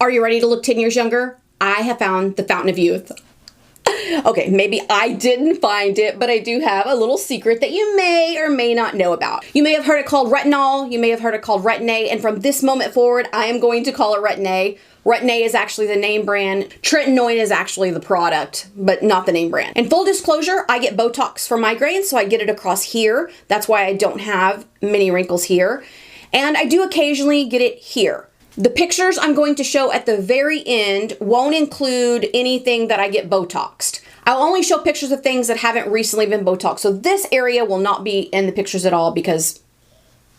Are you ready to look 10 years younger? I have found the fountain of youth. Okay, maybe I didn't find it, but I do have a little secret that you may or may not know about. You may have heard it called retinol, you may have heard it called Retin-A, and from this moment forward, I am going to call it Retin-A. Retin-A is actually the name brand. Tretinoin is actually the product, but not the name brand. And full disclosure, I get Botox for migraines, so I get it across here. That's why I don't have many wrinkles here. And I do occasionally get it here. The pictures I'm going to show at the very end won't include anything that I get Botoxed. I'll only show pictures of things that haven't recently been Botoxed. So this area will not be in the pictures at all because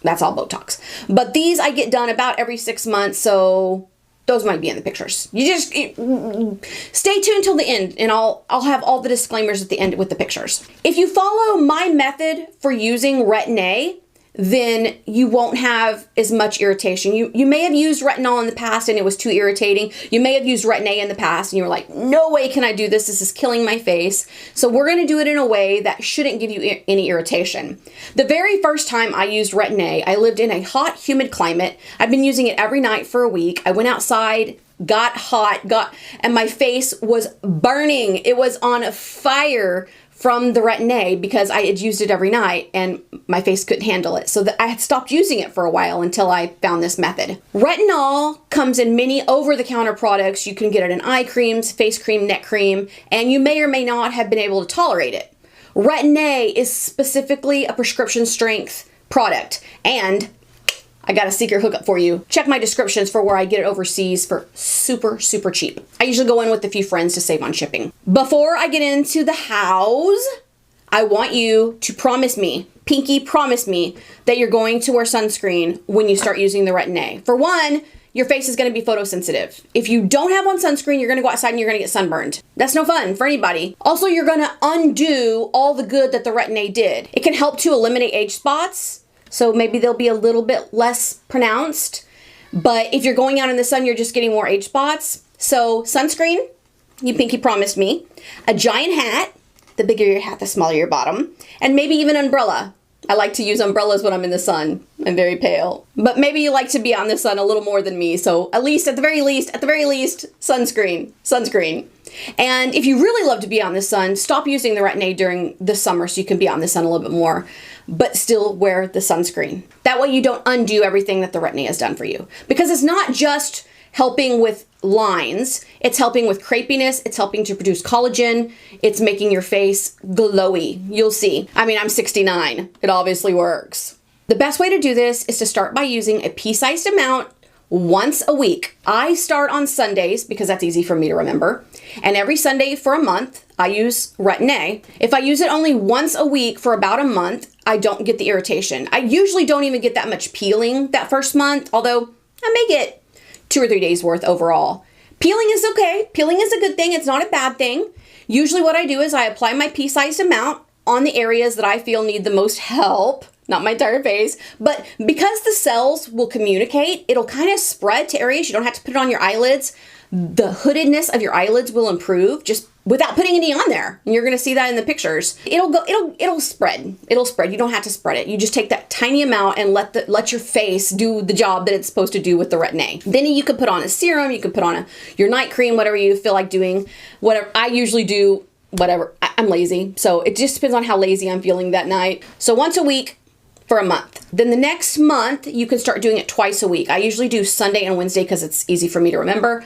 that's all Botox. But these I get done about every 6 months, so those might be in the pictures. You just stay tuned till the end and I'll have all the disclaimers at the end with the pictures. If you follow my method for using Retin-A, then you won't have as much irritation. You may have used retinol in the past and it was too irritating. You may have used Retin-A in the past and you were like, no way can I do this. This is killing my face. So we're going to do it in a way that shouldn't give you any irritation. The very first time I used Retin-A, I lived in a hot, humid climate. I've been using it every night for a week. I went outside, got hot, and my face was burning. It was on fire from the Retin-A because I had used it every night and my face couldn't handle it. So I had stopped using it for a while until I found this method. Retinol comes in many over-the-counter products. You can get it in eye creams, face cream, neck cream, and you may or may not have been able to tolerate it. Retin-A is specifically a prescription strength product, and I got a secret hookup for you. Check my descriptions for where I get it overseas for super, super cheap. I usually go in with a few friends to save on shipping. Before I get into the hows, I want you to promise me, pinky promise me, that you're going to wear sunscreen when you start using the Retin-A. For one, your face is gonna be photosensitive. If you don't have on sunscreen, you're gonna go outside and you're gonna get sunburned. That's no fun for anybody. Also, you're gonna undo all the good that the Retin-A did. It can help to eliminate age spots, so maybe they'll be a little bit less pronounced. But if you're going out in the sun, you're just getting more age spots. So sunscreen, you pinky promised me. A giant hat, the bigger your hat, the smaller your bottom. And maybe even an umbrella. I like to use umbrellas when I'm in the sun. I'm very pale. But maybe you like to be out in the sun a little more than me. So at the very least, sunscreen. Sunscreen. And if you really love to be out in the sun, stop using the Retin-A during the summer so you can be out in the sun a little bit more, but still wear the sunscreen. That way you don't undo everything that the Retin-A has done for you. Because it's not just helping with lines, it's helping with crepiness, it's helping to produce collagen, it's making your face glowy. You'll see. I mean, I'm 69. It obviously works. The best way to do this is to start by using a pea-sized amount once a week. I start on Sundays because that's easy for me to remember. And every Sunday for a month, I use Retin-A. If I use it only once a week for about a month, I don't get the irritation. I usually don't even get that much peeling that first month, although I may get 2 or 3 days worth overall. Peeling is okay. Peeling is a good thing. It's not a bad thing. Usually what I do is I apply my pea-sized amount on the areas that I feel need the most help. Not my entire face, but because the cells will communicate, it'll kind of spread to areas. You don't have to put it on your eyelids. The hoodedness of your eyelids will improve just without putting any on there. And you're gonna see that in the pictures. It'll spread. It'll spread. You don't have to spread it. You just take that tiny amount and let your face do the job that it's supposed to do with the Retin-A. Then you could put on a serum, you could put on your night cream, whatever you feel like doing. Whatever I usually do, whatever. I'm lazy, so it just depends on how lazy I'm feeling that night. So once a week, for a month. Then the next month, you can start doing it twice a week. I usually do Sunday and Wednesday because it's easy for me to remember.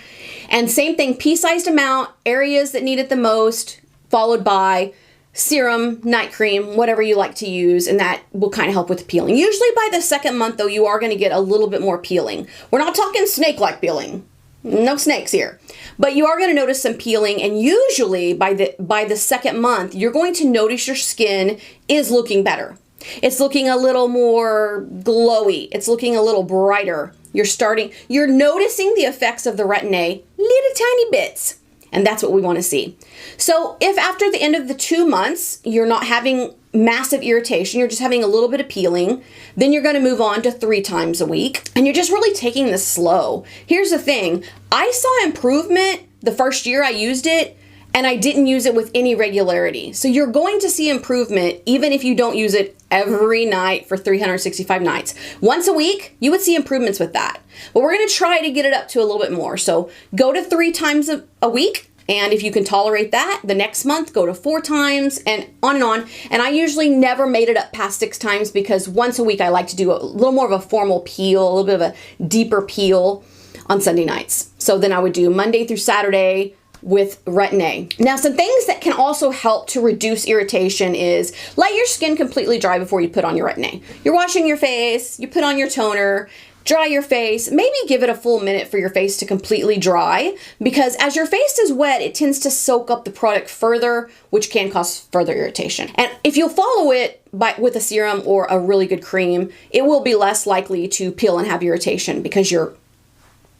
And same thing, pea-sized amount, areas that need it the most, followed by serum, night cream, whatever you like to use, and that will kind of help with the peeling. Usually by the second month, though, you are going to get a little bit more peeling. We're not talking snake-like peeling. No snakes here. But you are going to notice some peeling, and usually by the second month, you're going to notice your skin is looking better. It's looking a little more glowy. It's looking a little brighter. You're noticing the effects of the Retin-A little tiny bits. And that's what we want to see. So if after the end of the 2 months, you're not having massive irritation, you're just having a little bit of peeling, then you're going to move on to 3 times a week. And you're just really taking this slow. Here's the thing. I saw improvement the first year I used it, and I didn't use it with any regularity. So you're going to see improvement even if you don't use it every night for 365 nights. Once a week, you would see improvements with that. But we're gonna try to get it up to a little bit more. So go to 3 times a week. And if you can tolerate that, the next month, go to 4 times and on and on. And I usually never made it up past 6 times because once a week I like to do a little more of a formal peel, a little bit of a deeper peel on Sunday nights. So then I would do Monday through Saturday with Retin-A. Now, some things that can also help to reduce irritation is let your skin completely dry before you put on your Retin-A. You're washing your face, you put on your toner, dry your face, maybe give it a full minute for your face to completely dry, because as your face is wet, it tends to soak up the product further, which can cause further irritation. And if you'll follow it with a serum or a really good cream, it will be less likely to peel and have irritation because you're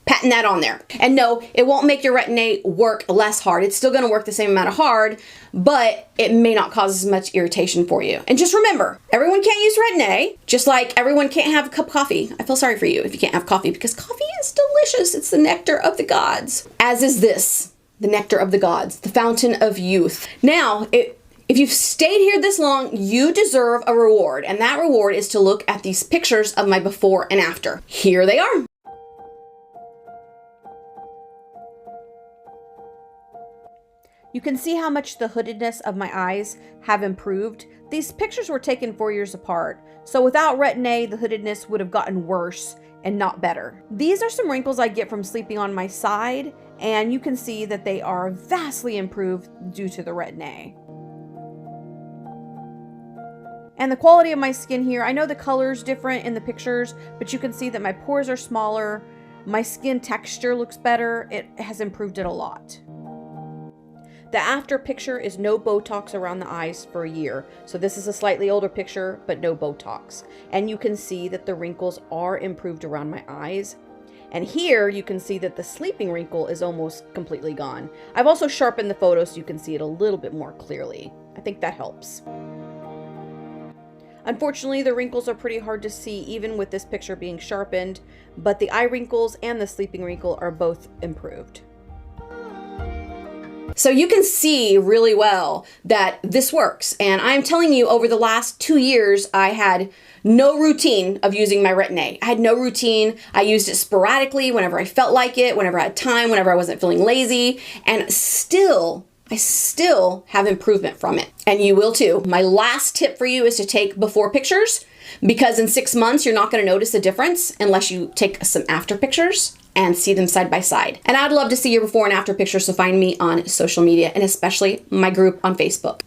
patting that on there. And no, it won't make your Retin-A work less hard. It's still gonna work the same amount of hard, but it may not cause as much irritation for you. And just remember, everyone can't use Retin-A, just like everyone can't have a cup of coffee. I feel sorry for you if you can't have coffee because coffee is delicious. It's the nectar of the gods. As is this, the nectar of the gods, the fountain of youth. Now, if you've stayed here this long, you deserve a reward. And that reward is to look at these pictures of my before and after. Here they are. You can see how much the hoodedness of my eyes have improved. These pictures were taken 4 years apart, so without Retin-A, the hoodedness would have gotten worse and not better. These are some wrinkles I get from sleeping on my side, and you can see that they are vastly improved due to the Retin-A. And the quality of my skin here, I know the color's different in the pictures, but you can see that my pores are smaller, my skin texture looks better, it has improved it a lot. The after picture is no Botox around the eyes for a year. So this is a slightly older picture, but no Botox. And you can see that the wrinkles are improved around my eyes. And here you can see that the sleeping wrinkle is almost completely gone. I've also sharpened the photo so you can see it a little bit more clearly. I think that helps. Unfortunately, the wrinkles are pretty hard to see even with this picture being sharpened, but the eye wrinkles and the sleeping wrinkle are both improved. So you can see really well that this works. And I'm telling you, over the last 2 years, I had no routine of using my Retin-A. I had no routine. I used it sporadically whenever I felt like it, whenever I had time, whenever I wasn't feeling lazy. And I still have improvement from it. And you will too. My last tip for you is to take before pictures, because in 6 months, you're not going to notice a difference unless you take some after pictures and see them side by side. And I'd love to see your before and after pictures, so find me on social media and especially my group on Facebook.